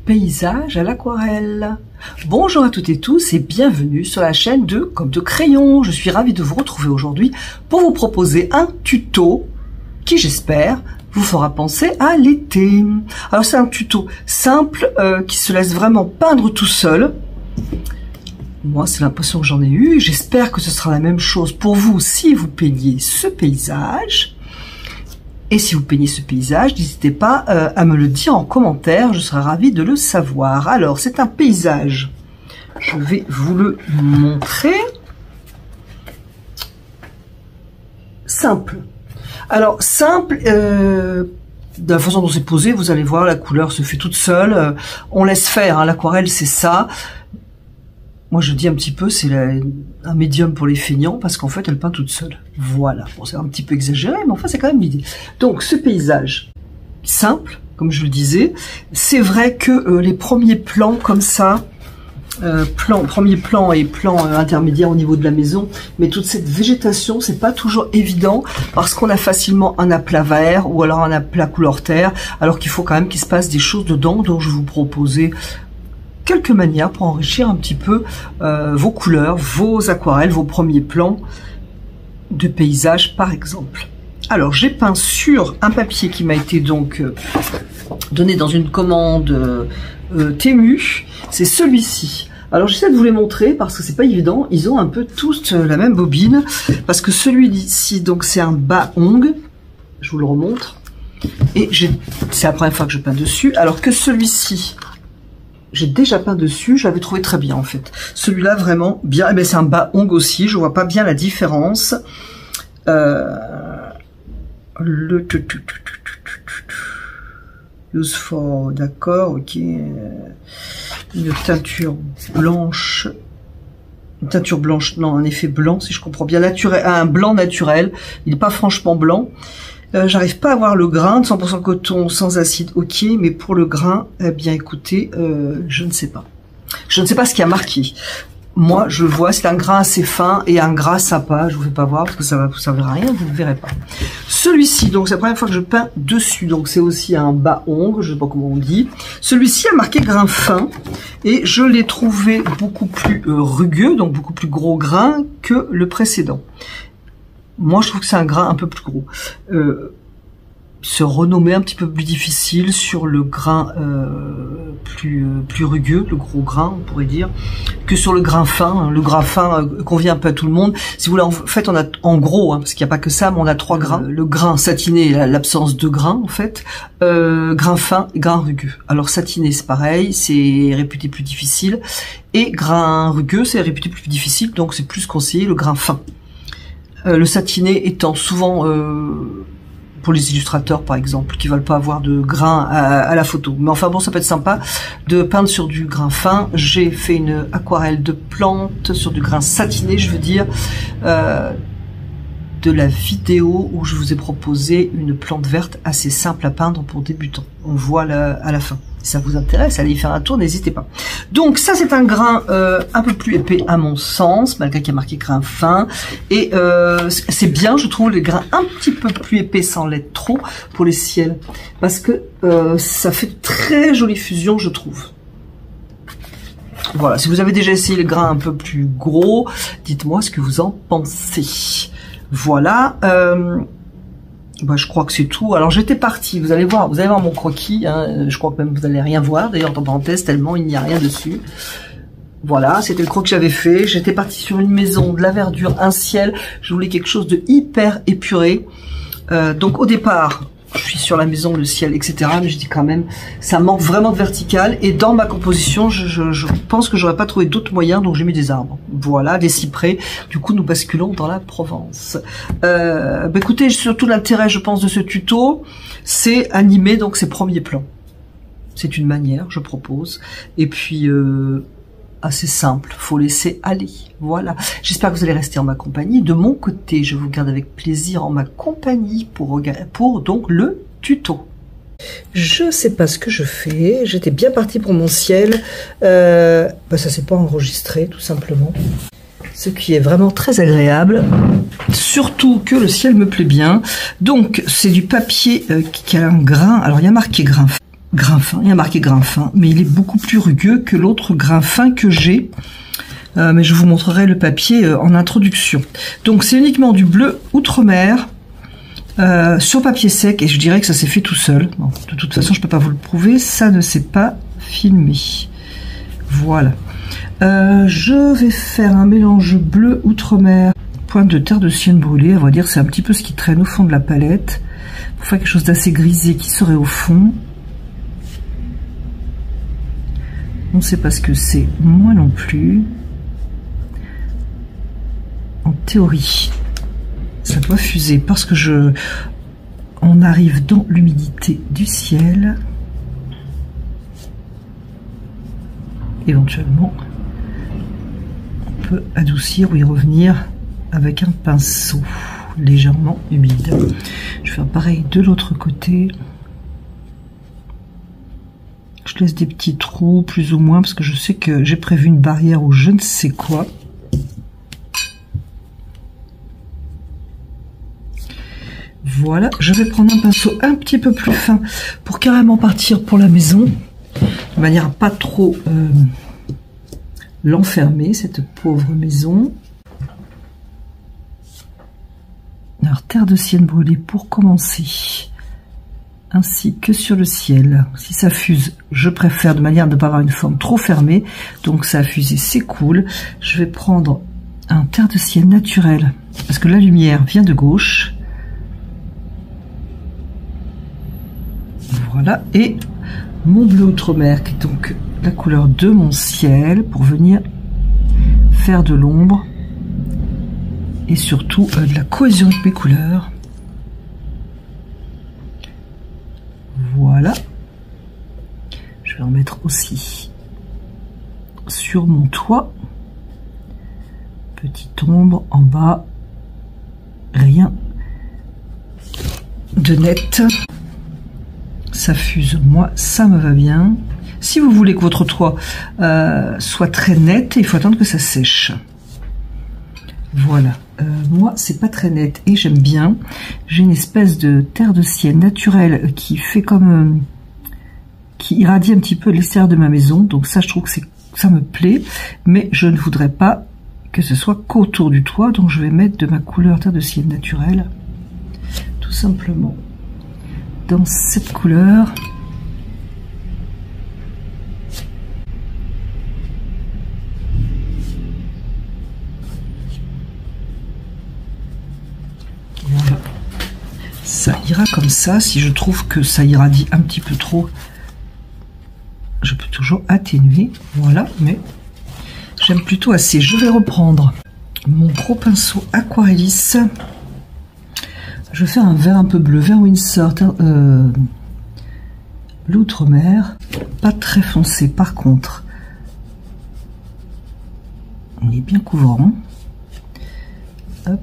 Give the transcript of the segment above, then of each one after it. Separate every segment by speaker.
Speaker 1: paysage à l'aquarelle. Bonjour à toutes et tous et bienvenue sur la chaîne de Comme de Crayon. Je suis ravie de vous retrouver aujourd'hui pour vous proposer un tuto qui, j'espère, vous fera penser à l'été. Alors c'est un tuto simple qui se laisse vraiment peindre tout seul. Moi, c'est l'impression que j'en ai eu. J'espère que ce sera la même chose pour vous si vous peignez ce paysage. Et si vous peignez ce paysage, n'hésitez pas à me le dire en commentaire, je serai ravie de le savoir. Alors, c'est un paysage. Je vais vous le montrer. Simple. Alors, simple, de la façon dont c'est posé, vous allez voir, la couleur se fait toute seule. On laisse faire, hein, l'aquarelle, c'est ça. Moi, je dis un petit peu, c'est un médium pour les feignants, parce qu'en fait, elle peint toute seule. Voilà. Bon, c'est un petit peu exagéré, mais enfin, c'est quand même l'idée. Donc, ce paysage simple, comme je le disais, c'est vrai que les premiers plans comme ça, premier plan et plan intermédiaire au niveau de la maison, mais toute cette végétation, c'est pas toujours évident, parce qu'on a facilement un aplat vert, ou alors un aplat couleur terre, alors qu'il faut quand même qu'il se passe des choses dedans, donc je vais vous proposer quelques manières pour enrichir un petit peu vos couleurs, vos aquarelles, vos premiers plans de paysage par exemple. Alors j'ai peint sur un papier qui m'a été donc donné dans une commande Temu, c'est celui-ci. Alors j'essaie de vous les montrer parce que c'est pas évident, ils ont un peu tous la même bobine, parce que celui-ci donc c'est un Baong, je vous le remontre, et c'est la première fois que je peins dessus, alors que celui-ci, j'ai déjà peint dessus, je l'avais trouvé très bien en fait. Celui-là vraiment bien, et bien c'est un Baong aussi, je vois pas bien la différence. Use for, d'accord, ok. Une teinture blanche. Une teinture blanche, non, un effet blanc si je comprends bien. Naturel, un blanc naturel, il n'est pas franchement blanc. J'arrive pas à voir le grain de 100% coton sans acide, ok, mais pour le grain, eh bien écoutez, je ne sais pas. Je ne sais pas ce qu'il y a marqué. Moi, je le vois, c'est un grain assez fin et un gras sympa. Je vous fais pas voir parce que ça verra rien, vous ne verrez pas. Celui-ci, donc c'est la première fois que je peins dessus, donc c'est aussi un Baong, je sais pas comment on dit. Celui-ci a marqué grain fin et je l'ai trouvé beaucoup plus rugueux, donc beaucoup plus gros grain que le précédent. Moi, je trouve que c'est un grain un peu plus gros. Se renommer un petit peu plus difficile sur le grain plus rugueux, le gros grain, on pourrait dire, que sur le grain fin. Le grain fin convient un peu à tout le monde. Si vous voulez, en fait, on a en gros, parce qu'il n'y a pas que ça, mais on a trois grains. Le grain satiné, l'absence de grain, en fait. Grain fin et grain rugueux. Alors satiné, c'est pareil, c'est réputé plus difficile. Et grain rugueux, c'est réputé plus difficile, donc c'est plus conseillé le grain fin. Le satiné étant souvent pour les illustrateurs par exemple qui veulent pas avoir de grain à la photo, mais enfin bon, ça peut être sympa de peindre sur du grain fin. J'ai fait une aquarelle de plantes sur du grain satiné, je veux dire, de la vidéo où je vous ai proposé une plante verte assez simple à peindre pour débutants. On voit à la fin. Si ça vous intéresse, allez y faire un tour, n'hésitez pas. Donc ça, c'est un grain un peu plus épais à mon sens, malgré qu'il y a marqué grain fin. Et c'est bien, je trouve, les grains un petit peu plus épais sans l'être trop pour les ciels. Parce que ça fait de très jolie fusion, je trouve. Voilà, si vous avez déjà essayé les grains un peu plus gros, dites-moi ce que vous en pensez. Voilà. Bah, je crois que c'est tout. Alors j'étais partie, vous allez voir mon croquis, hein, je crois que même vous allez rien voir, d'ailleurs en parenthèse, tellement il n'y a rien dessus. Voilà, c'était le croquis que j'avais fait. J'étais partie sur une maison, de la verdure, un ciel, je voulais quelque chose de hyper épuré. Donc au départ, je suis sur la maison, le ciel, etc. Mais je dis quand même, ça manque vraiment de vertical. Et dans ma composition, je pense que j'aurais pas trouvé d'autres moyens, donc j'ai mis des arbres. Voilà, des cyprès. Du coup, nous basculons dans la Provence. Bah, écoutez, surtout l'intérêt, je pense, de ce tuto, c'est animer donc ces premiers plans. C'est une manière, je propose. Et puis assez simple, faut laisser aller. Voilà, j'espère que vous allez rester en ma compagnie. De mon côté, je vous garde avec plaisir en ma compagnie pour donc le tuto. Je sais pas ce que je fais, j'étais bien partie pour mon ciel, bah ça s'est pas enregistré tout simplement. Ce qui est vraiment très agréable, surtout que le ciel me plaît bien. Donc c'est du papier qui a un grain, alors il y a marqué grain. grain fin. Il y a marqué grain fin, mais il est beaucoup plus rugueux que l'autre grain fin que j'ai. Mais je vous montrerai le papier en introduction. Donc c'est uniquement du bleu Outre-mer sur papier sec, et je dirais que ça s'est fait tout seul. Bon, de toute façon, je peux pas vous le prouver, ça ne s'est pas filmé. Voilà. Je vais faire un mélange bleu Outre-mer, pointe de terre de sienne brûlée. À vrai dire, c'est un petit peu ce qui traîne au fond de la palette. Pour faire quelque chose d'assez grisé qui serait au fond. On ne sait pas ce que c'est, moi non plus. En théorie, ça doit fuser parce que on arrive dans l'humidité du ciel. Éventuellement, on peut adoucir ou y revenir avec un pinceau légèrement humide. Je vais faire pareil de l'autre côté. Je laisse des petits trous plus ou moins parce que je sais que j'ai prévu une barrière ou je ne sais quoi. Voilà, je vais prendre un pinceau un petit peu plus fin pour carrément partir pour la maison, de manière à pas trop l'enfermer, cette pauvre maison. Alors, terre de sienne brûlée pour commencer, ainsi que sur le ciel. Si ça fuse, je préfère de manière à ne pas avoir une forme trop fermée, donc ça a fusé, c'est cool. Je vais prendre un terre de sienne naturel, parce que la lumière vient de gauche. Voilà, et mon bleu Outre-mer, qui est donc la couleur de mon ciel, pour venir faire de l'ombre et surtout de la cohésion avec mes couleurs. Voilà. Je vais en mettre aussi sur mon toit. Petite ombre en bas. Rien de net. Ça fuse, moi ça me va bien. Si vous voulez que votre toit soit très net, il faut attendre que ça sèche. Voilà, moi c'est pas très net et j'aime bien. J'ai une espèce de terre de sienne naturelle qui fait comme qui irradie un petit peu l'extérieur de ma maison, donc ça je trouve que ça me plaît, mais je ne voudrais pas que ce soit qu'autour du toit, donc je vais mettre de ma couleur terre de sienne naturelle, tout simplement dans cette couleur. Voilà. Ça ira comme ça. Si je trouve que ça irradie un petit peu trop, je peux toujours atténuer. Voilà, mais j'aime plutôt assez. Je vais reprendre mon gros pinceau Aquarellis. Je vais faire un vert un peu bleu, vert Windsor, bleu Outre-mer, pas très foncé par contre. Il est bien couvrant. Hop,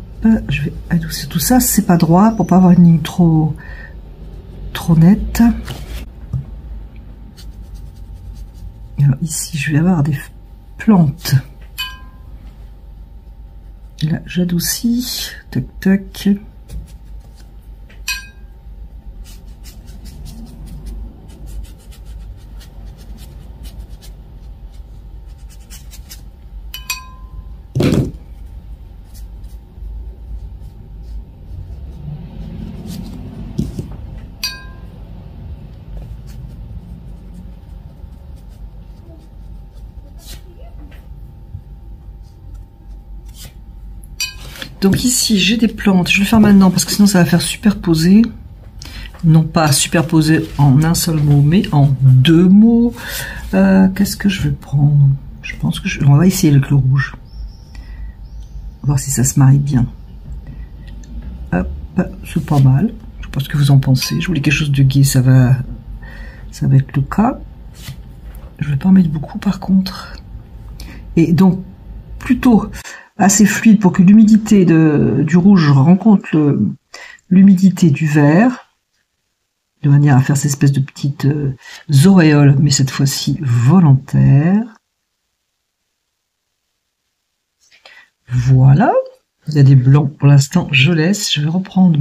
Speaker 1: je vais adoucir tout ça. C'est pas droit pour pas avoir une ligne trop nette. Alors ici, je vais avoir des plantes. Là, j'adoucis. Tac, tac. Donc ici j'ai des plantes, je vais le faire maintenant parce que sinon ça va faire superposer, non pas superposer en un seul mot mais en deux mots. Qu'est-ce que je vais prendre? Je pense que on va essayer avec le rouge, voir si ça se marie bien. Hop, c'est pas mal, je sais pas ce que vous en pensez. Je voulais quelque chose de gai, ça va être le cas. Je vais pas en mettre beaucoup par contre, et donc plutôt assez fluide pour que l'humidité du rouge rencontre l'humidité du vert, de manière à faire cette espèce de petites auréoles, mais cette fois-ci volontaires. Voilà, il y a des blancs pour l'instant, je laisse. Je vais reprendre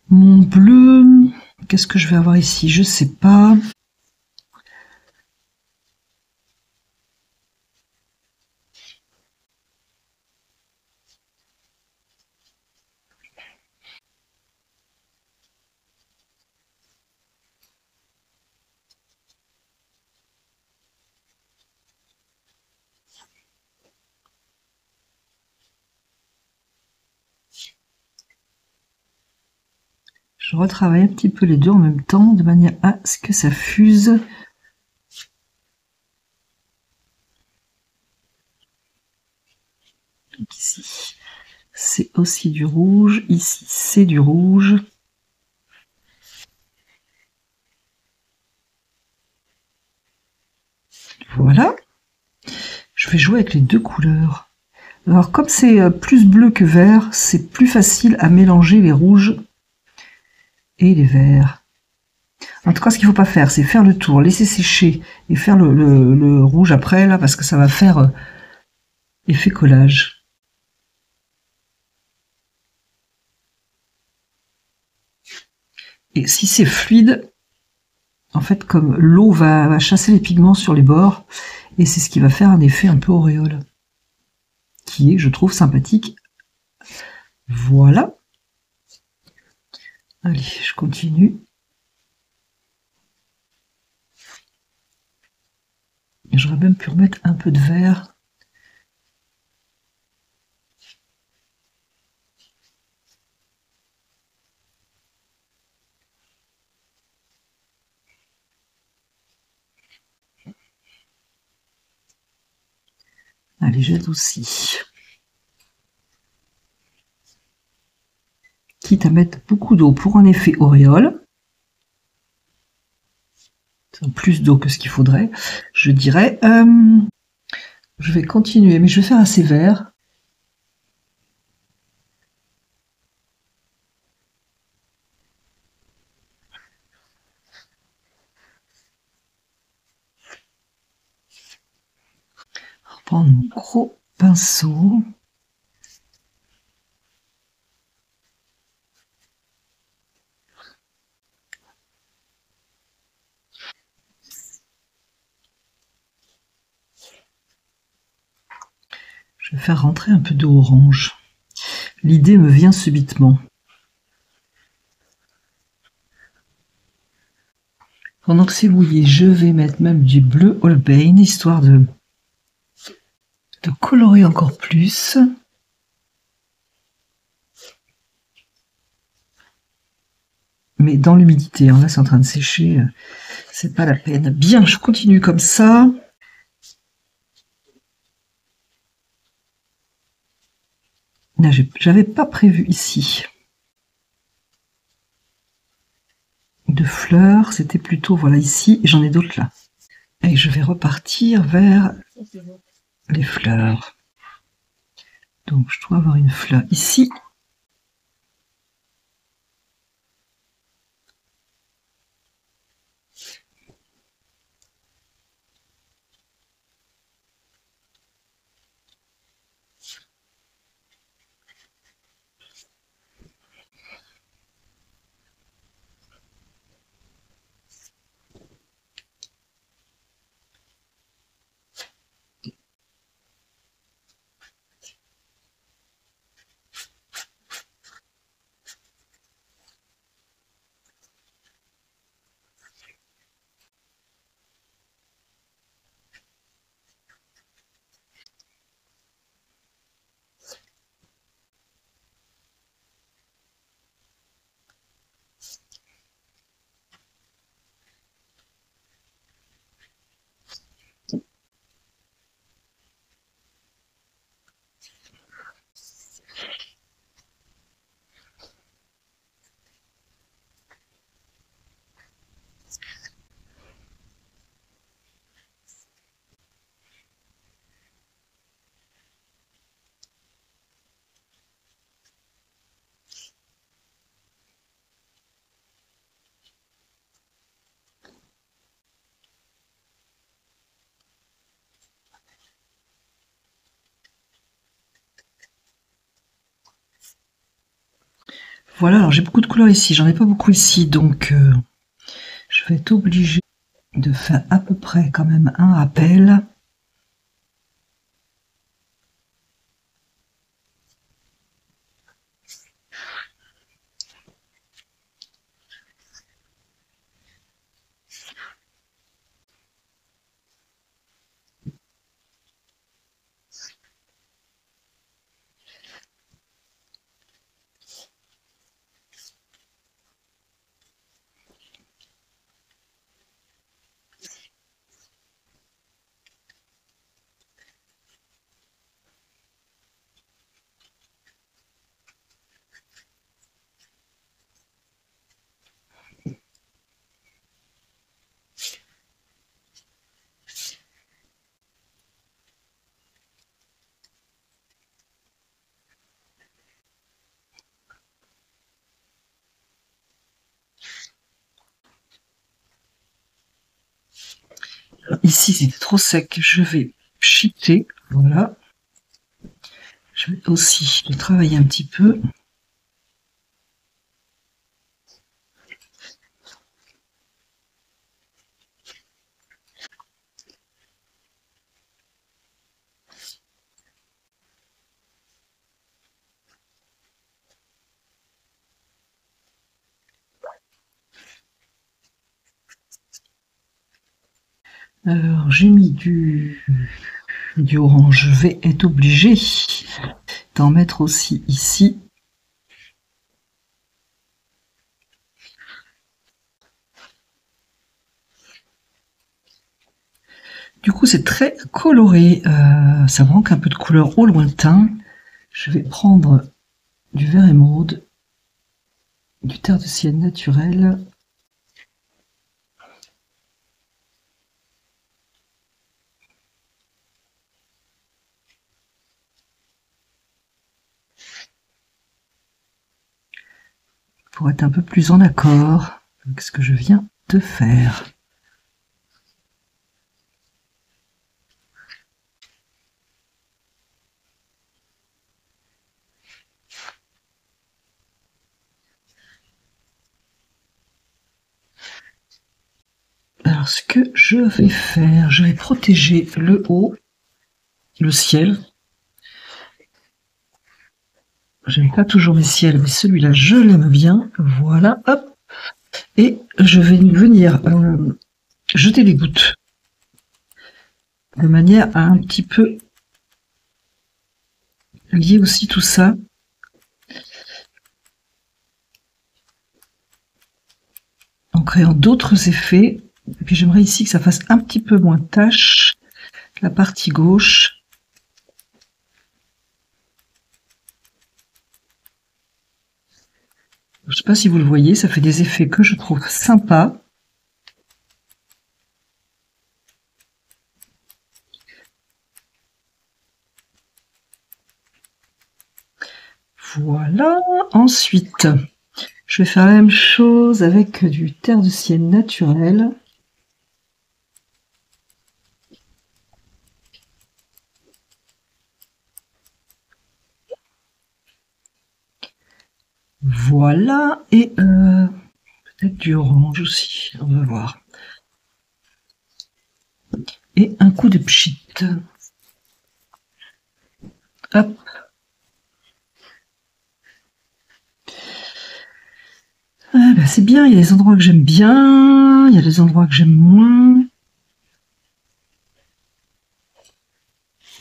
Speaker 1: mon bleu Qu'est-ce que je vais avoir ici? Je sais pas. Je retravaille un petit peu les deux en même temps, de manière à ce que ça fuse. Donc ici, c'est aussi du rouge. Ici, c'est du rouge. Voilà. Je vais jouer avec les deux couleurs. Alors, comme c'est plus bleu que vert, c'est plus facile à mélanger les rouges et les verts. En tout cas, ce qu'il ne faut pas faire, c'est faire le tour, laisser sécher et faire le rouge après, là, parce que ça va faire effet collage. Et si c'est fluide, en fait, comme l'eau va chasser les pigments sur les bords, et c'est ce qui va faire un effet un peu auréole, qui est, je trouve, sympathique. Voilà. Allez, je continue. J'aurais même pu remettre un peu de vert. Allez, j'adoucis. Quitte à mettre beaucoup d'eau pour un effet auréole. C'est plus d'eau que ce qu'il faudrait, je dirais. Je vais continuer, mais je vais faire assez vert. Je vais prendre mon gros pinceau. Je vais faire rentrer un peu d'eau orange. L'idée me vient subitement. Pendant que c'est mouillé, je vais mettre même du bleu Holbein, histoire de colorer encore plus. Mais dans l'humidité, hein, là c'est en train de sécher, c'est pas la peine. Bien, je continue comme ça. Là, j'avais pas prévu ici de fleurs, c'était plutôt, voilà, ici, et j'en ai d'autres là. Et je vais repartir vers les fleurs. Donc je dois avoir une fleur ici. Voilà, alors j'ai beaucoup de couleurs ici, j'en ai pas beaucoup ici, donc je vais être obligée de faire à peu près quand même un rappel. Ici, c'était trop sec. Je vais pchiter. Voilà. Je vais aussi le travailler un petit peu. Alors, j'ai mis du orange. Je vais être obligée d'en mettre aussi ici. Du coup, c'est très coloré. Ça manque un peu de couleur au lointain. Je vais prendre du vert émeraude, du terre de ciel naturel. Pour être un peu plus en accord avec ce que je viens de faire. Alors, ce que je vais faire, je vais protéger le haut, le ciel. J'aime pas toujours mes ciels, mais celui-là, je l'aime bien. Voilà, hop. Et je vais venir jeter les gouttes de manière à un petit peu lier aussi tout ça. En créant d'autres effets. Et puis j'aimerais ici que ça fasse un petit peu moins tache, la partie gauche. Je ne sais pas si vous le voyez, ça fait des effets que je trouve sympas. Voilà. Ensuite, je vais faire la même chose avec du terre de ciel naturel. Voilà. Et peut-être du orange aussi. On va voir. Et un coup de pchit. Hop. Ah ben c'est bien, il y a des endroits que j'aime bien, il y a des endroits que j'aime moins.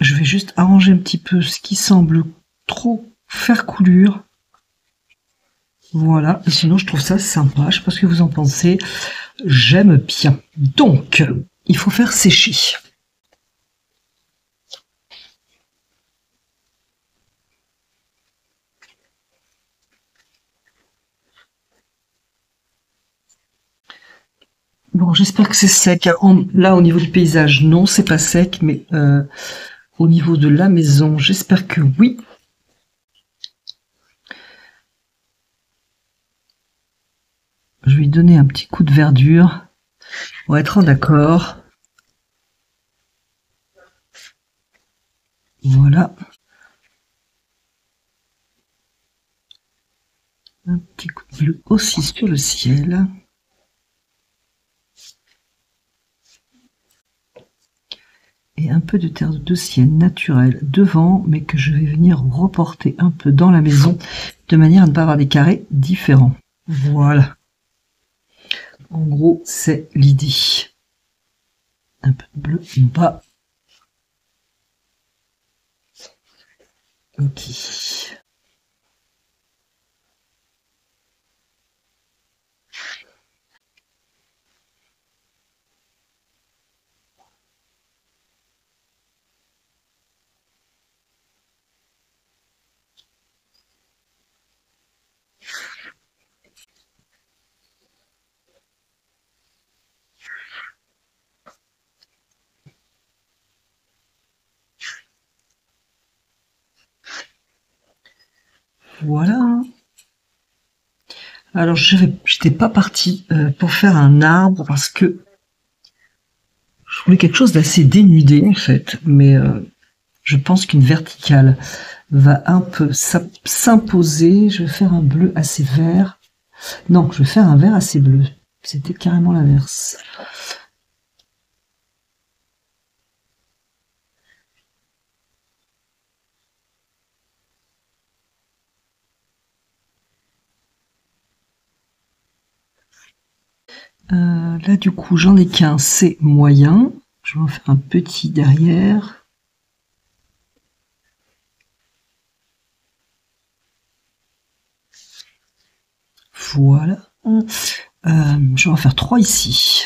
Speaker 1: Je vais juste arranger un petit peu ce qui semble trop faire coulure. Voilà, et sinon je trouve ça sympa, je sais pas ce que vous en pensez, j'aime bien. Donc, il faut faire sécher. Bon, j'espère que c'est sec. Là, au niveau du paysage, non, c'est pas sec, mais au niveau de la maison, j'espère que oui. Je vais lui donner un petit coup de verdure pour être en accord. Voilà. Un petit coup de bleu aussi sur le ciel. Et un peu de terre de ciel naturelle devant, mais que je vais venir reporter un peu dans la maison, de manière à ne pas avoir des carrés différents. Voilà. En gros, c'est l'idée. Un peu de bleu bas. Ok. Voilà. Alors j'étais pas partie pour faire un arbre parce que je voulais quelque chose d'assez dénudé en fait, mais je pense qu'une verticale va un peu s'imposer. Je vais faire un bleu assez vert. Non, je vais faire un vert assez bleu. C'était carrément l'inverse. Là du coup j'en ai qu'un, c'est moyen. Je vais en faire un petit derrière. Voilà. Je vais en faire 3 ici.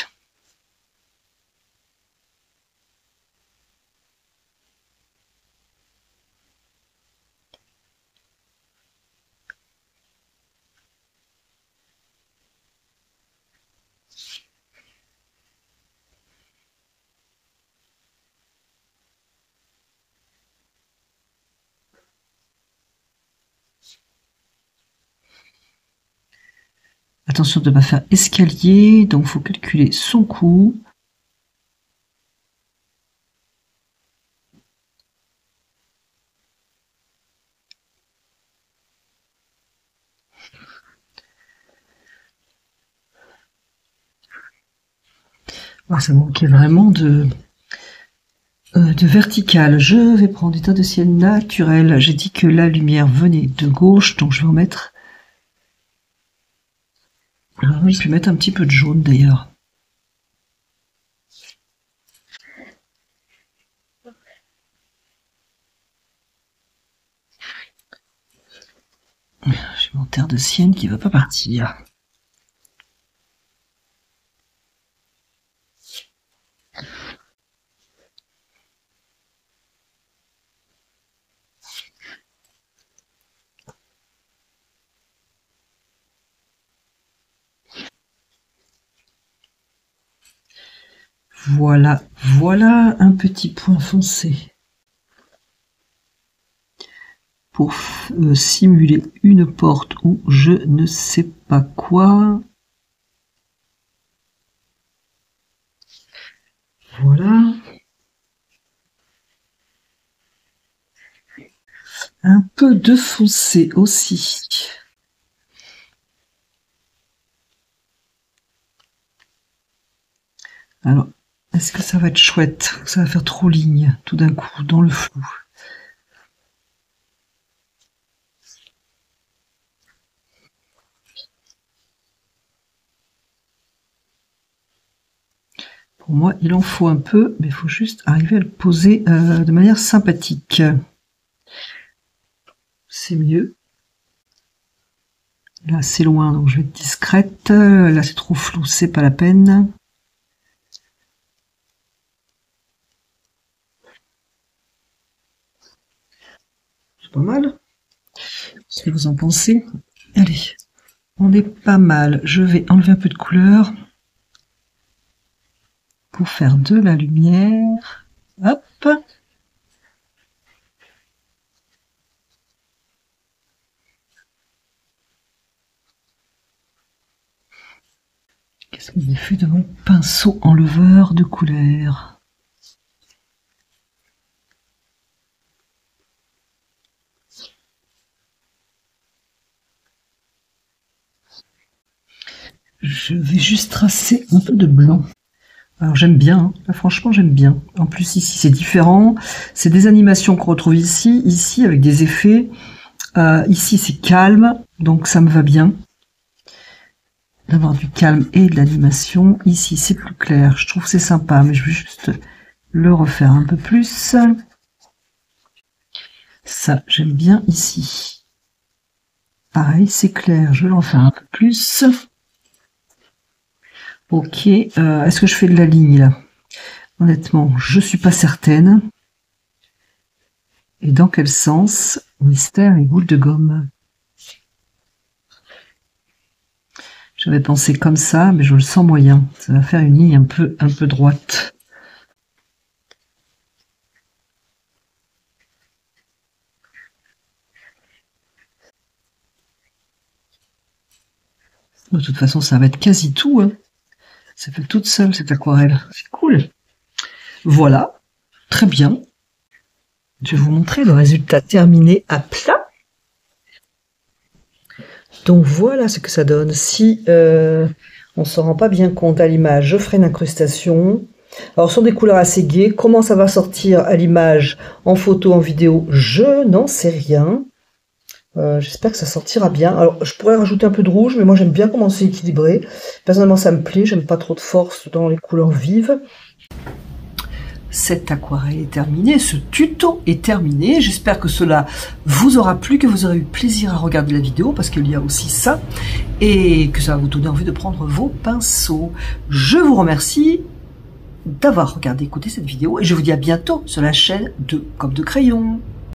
Speaker 1: Attention de ne pas faire escalier, donc il faut calculer son coût. Ah, ça manquait vraiment de vertical. Je vais prendre des tas de ciel naturel. J'ai dit que la lumière venait de gauche, donc je vais en mettre. Je vais mettre un petit peu de jaune d'ailleurs. J'ai mon terre de sienne qui ne va pas partir. Voilà, voilà un petit point foncé pour simuler une porte ou je ne sais pas quoi. Voilà. Un peu de foncé aussi. Alors, est-ce que ça va être chouette? Ça va faire trop ligne tout d'un coup dans le flou. Pour moi, il en faut un peu, mais il faut juste arriver à le poser de manière sympathique. C'est mieux. Là, c'est loin, donc je vais être discrète. Là, c'est trop flou, c'est pas la peine. C'est pas mal. Qu'est-ce que vous en pensez? Allez, on est pas mal. Je vais enlever un peu de couleur pour faire de la lumière. Hop. Qu'est-ce que j'ai fait de mon pinceau enleveur de couleur? Je vais juste tracer un peu de blanc. Alors j'aime bien, hein. Là, franchement j'aime bien. En plus ici c'est différent. C'est des animations qu'on retrouve ici avec des effets. Ici c'est calme, donc ça me va bien. D'avoir du calme et de l'animation. Ici c'est plus clair, je trouve que c'est sympa, mais je vais juste le refaire un peu plus. Ça j'aime bien ici. Pareil c'est clair, je vais l'en faire un peu plus. Ok, est-ce que je fais de la ligne là? Honnêtement, je suis pas certaine. Et dans quel sens? Mystère et boule de gomme. J'avais pensé comme ça, mais je le sens moyen. Ça va faire une ligne un peu droite. De toute façon, ça va être quasi tout, hein. Ça fait toute seule cette aquarelle. C'est cool. Voilà. Très bien. Je vais vous montrer le résultat terminé à plat. Donc voilà ce que ça donne. Si on ne s'en rend pas bien compte à l'image, je ferai une incrustation. Alors ce sont des couleurs assez gaies. Comment ça va sortir à l'image, en photo, en vidéo, je n'en sais rien. J'espère que ça sortira bien. Alors je pourrais rajouter un peu de rouge, mais moi j'aime bien comment c'est équilibré. Personnellement ça me plaît, j'aime pas trop de force dans les couleurs vives. Cette aquarelle est terminée, ce tuto est terminé. J'espère que cela vous aura plu, que vous aurez eu plaisir à regarder la vidéo, parce qu'il y a aussi ça, et que ça va vous donner envie de prendre vos pinceaux. Je vous remercie d'avoir regardé, écouté cette vidéo, et je vous dis à bientôt sur la chaîne de Comme de Crayon.